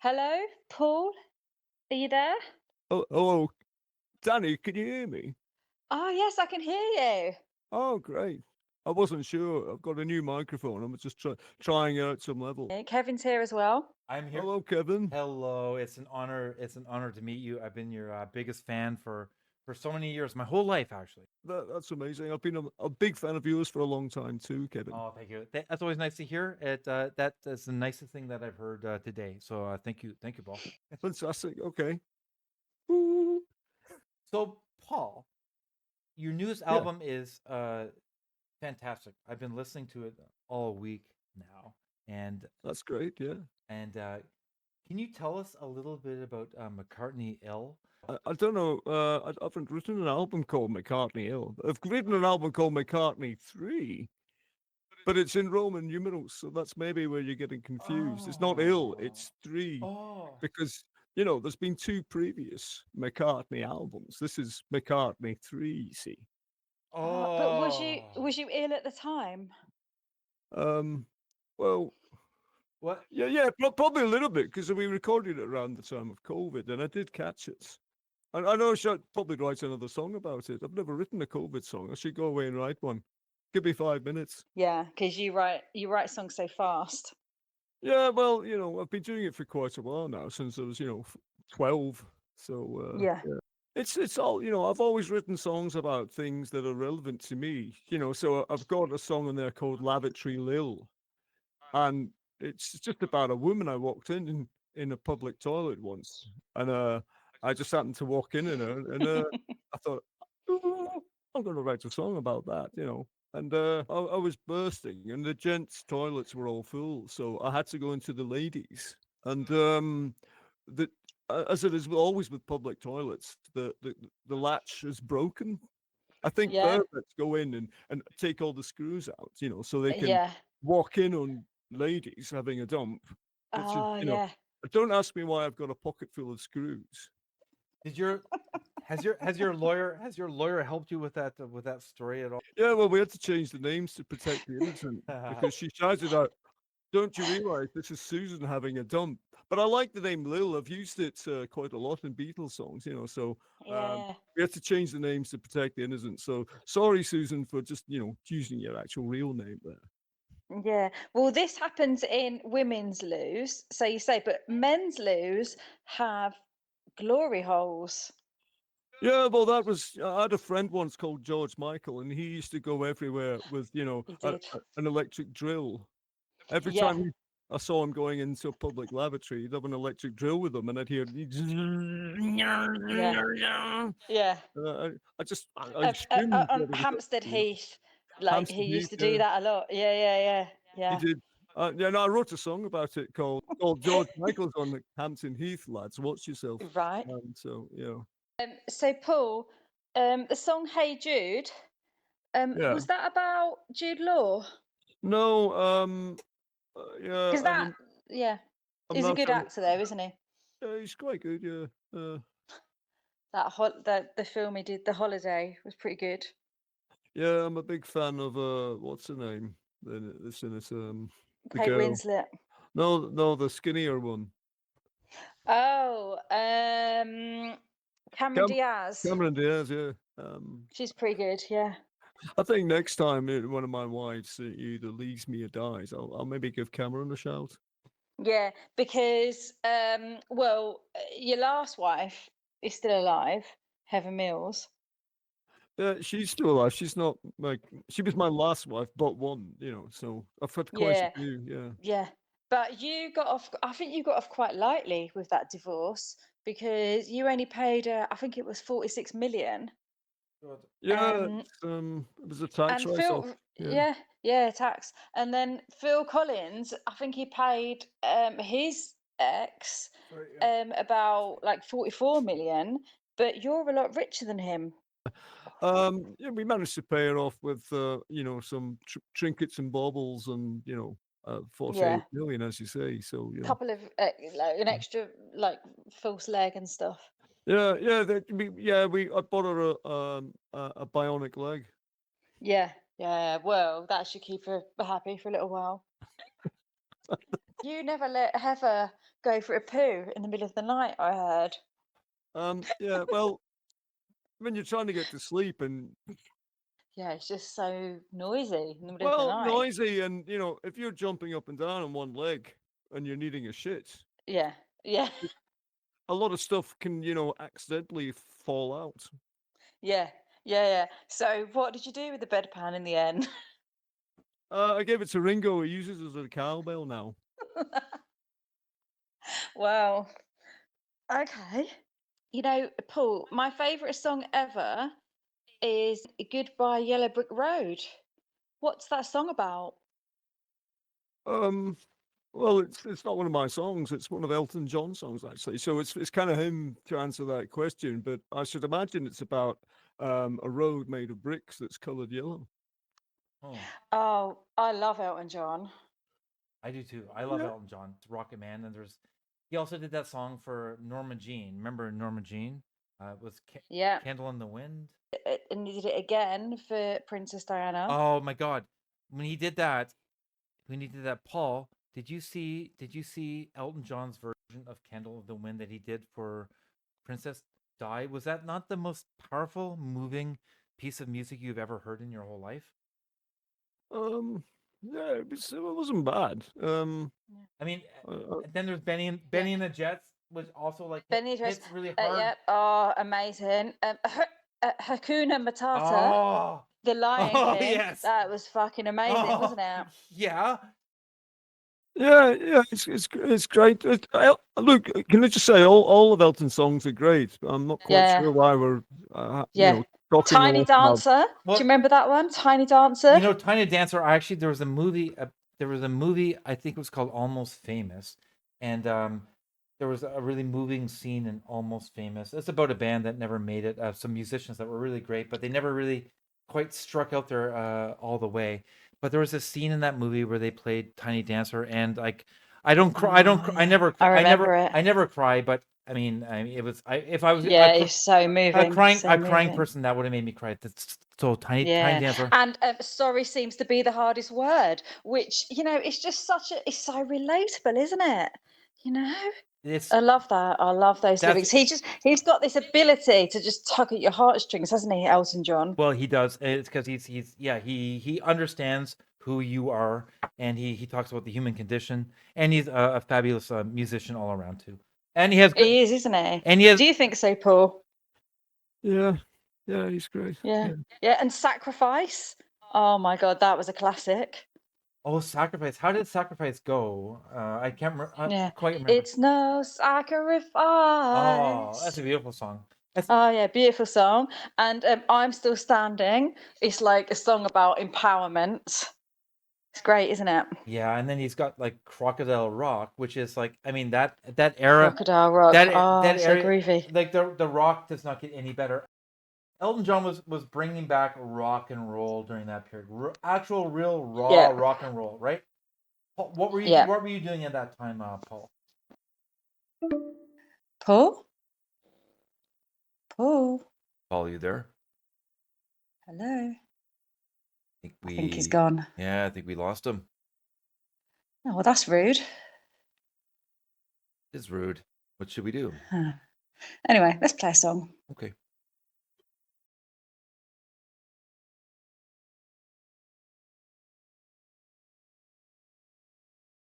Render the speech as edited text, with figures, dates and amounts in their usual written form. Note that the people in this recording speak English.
Hello, Paul. Are you there? Oh, hello, Danny, can you hear me? Oh, yes, I can hear you. Oh, great. I wasn't sure. I've got a new microphone. I'm just trying out some level. Kevin's here as well. I'm here. Hello, Kevin. Hello, it's an honor. It's an honor to meet you. I've been your biggest fan for so many years, my whole life actually. That's amazing. I've been a big fan of yours for a long time too, Kevin. Oh, thank you. That's always nice to hear. That's the nicest thing that I've heard today. So thank you, Paul. Fantastic. Okay. Ooh. So Paul, your newest Yeah, album is fantastic. I've been listening to it all week now, and that's great. Yeah. and can you tell us a little bit about McCartney Ill? I don't know. I haven't written an album called McCartney Ill. I've written an album called McCartney 3, but it's in Roman numerals, so that's maybe where you're getting confused. It's not ill, Oh, it's 3, oh, because there's been 2 previous McCartney albums. This is McCartney 3, you see. But was you oh. was you ill at the time? Um, well, What? yeah, probably a little bit because we recorded it around the time of COVID, and I did catch it. I know I should probably write another song about it. I've never written a COVID song. I should go away and write one. Give me 5 minutes. Yeah, because you write songs so fast. Yeah, well, I've been doing it for quite a while now, since I was, 12. So, Yeah, yeah. It's all, I've always written songs about things that are relevant to me, so I've got a song in there called Lavatory Lil, and it's just about a woman I walked in a public toilet once, and I just happened to walk in her, and I thought, "Oh, I'm going to write a song about that, And I was bursting, and the gents' toilets were all full, so I had to go into the ladies. And the as it is always with public toilets, the latch is broken. I think yeah, perverts go in and take all the screws out, so they can yeah. walk in on ladies having a dump. Which is, Oh, yeah. don't ask me why I've got a pocket full of screws. Did your has your lawyer helped you with that story at all? Yeah, well, we had to change the names to protect the innocent because she shouted out, "Don't you realize this is Susan having a dump?" But I like the name Lil. I've used it quite a lot in Beatles songs, so Yeah, we had to change the names to protect the innocent. So sorry, Susan, for just, using your actual real name there. yeah. Well, this happens in women's loos, so you say, but men's loos have glory holes. Yeah, well, that was. I had a friend once called George Michael, and he used to go everywhere with, He did. an electric drill. Every Yeah, time I saw him going into a public lavatory, he'd have an electric drill with him, and I'd hear. yeah, yeah. I screamed On that he was Hampstead actually Heath, like he Hampstead used Heath. to do Yeah, that a lot. Yeah, yeah, yeah, he yeah. did. Yeah, no, I wrote a song about it called George Michael's on the Hampton Heath, lads. Watch yourself. Right. So So Paul, the song "Hey Jude," yeah. was that about Jude Law? No, yeah, Because that, yeah, I'm he's a not good sure. actor though, isn't he? Yeah, he's quite good. Yeah. The film he did, The Holiday, was pretty good. Yeah, I'm a big fan of what's her name? This in it, the Kate girl. Winslet. No, the skinnier one. Oh, Cameron Cam Diaz. Cameron Diaz. Yeah. She's pretty good. Yeah. I think next time one of my wives either leaves me or dies, I'll maybe give Cameron a shout. Yeah, because well, your last wife is still alive, Heather Mills. Yeah, she's still alive. She's not she was my last wife, but one. So I've had quite a Yeah, few. Yeah. yeah. But you got off, I think you got off quite lightly with that divorce because you only paid I think it was 46 million. Good. Yeah, Um it was a tax and write-off. Yeah. Yeah, yeah, tax. And then Phil Collins, I think he paid his ex Sorry, yeah. about like 44 million, but you're a lot richer than him. Yeah, we managed to pay it off with some trinkets and baubles, and 48 Yeah. million, as you say. So Couple of like an extra like false leg and stuff. yeah, I bought her a bionic leg. Yeah, yeah. Well, that should keep her happy for a little while. You never let Heather go for a poo in the middle of the night, I heard. Yeah, well, when you're trying to get to sleep and Yeah, it's just so noisy in the middle of the well, night. noisy, and if you're jumping up and down on one leg and you're needing a shit, Yeah, yeah, a lot of stuff can, accidentally fall out. yeah, yeah. So, what did you do with the bedpan in the end? I gave it to Ringo. He uses it as a cowbell now. Wow. Okay. Paul, my favourite song ever is Goodbye Yellow Brick Road. What's that song about? Um, well, it's not one of my songs. It's one of Elton John's songs, actually. So it's kind of him to answer that question. But I should imagine it's about a road made of bricks that's coloured yellow. Oh, Oh, I love Elton John. I do too. I love Yeah. Elton John. It's Rocket Man, and he also did that song for Norma Jean. Remember Norma Jean? It was Yeah. Candle in the Wind. And he did it again for Princess Diana. Oh my God! When he did that, Paul, did you see Elton John's version of Candle of the Wind that he did for Princess Di? Was that not the most powerful, moving piece of music you've ever heard in your whole life? Yeah, it wasn't bad. I mean, Uh, then there's Benny and the Jets, which also like Benny Dress. hits really hard. Yeah. Oh, amazing. Hakuna Matata, Oh, The Lion oh King. yes. That was fucking amazing, Oh, wasn't it? yeah. yeah, it's great. Look, can I just say, all of Elton's songs are great. I'm not quite Yeah. sure why we're, Yeah. talking a Tiny lot about. Dancer. Do Well, you remember that one? Tiny Dancer. Tiny Dancer. Actually, there was a movie. I think it was called Almost Famous, and there was a really moving scene in Almost Famous. It's about a band that never made it. Some musicians that were really great, but they never really quite struck out there all the way. But there was a scene in that movie where they played Tiny Dancer, and like I don't cry. I don't. Oh, I yeah. never. I I never. remember it. I never cry. But I mean, it was. If I was Yeah, it's so moving. So a crying moving. person, that would have made me cry. That's so Tiny Yeah. Dancer. And sorry seems to be the hardest word, which, it's just it's so relatable, isn't it? You know? It's I love that. I love those that's lyrics. He's got this ability to just tug at your heartstrings, hasn't he, Elton John? Well, he does. It's because he's yeah he understands who you are, and he talks about the human condition, and he's a fabulous musician all around too. And he has good. He is, isn't he? And he has Do you think so, Paul? Yeah, he's great. Yeah. Yeah. And Sacrifice. Oh my God, that was a classic. Sacrifice. How did Sacrifice go? I can't Yeah. quite remember. It's no sacrifice. Oh, that's a beautiful song. Oh yeah, beautiful song. And I'm Still Standing. It's like a song about empowerment. It's great, isn't it? Yeah, and then he's got like Crocodile Rock, which is like I mean that era. Crocodile Rock. That so area, groovy. like the rock does not get any better. Elton John was bringing back rock and roll during that period. Actual, real, raw Yeah. rock and roll, right? Paul, what were you Yeah. What were you doing at that time, Paul? Paul? Paul? Paul, are you there? Hello? I think he's gone. Yeah, I think we lost him. Oh, well, that's rude. It's rude. What should we do? Anyway, let's play a song. Okay.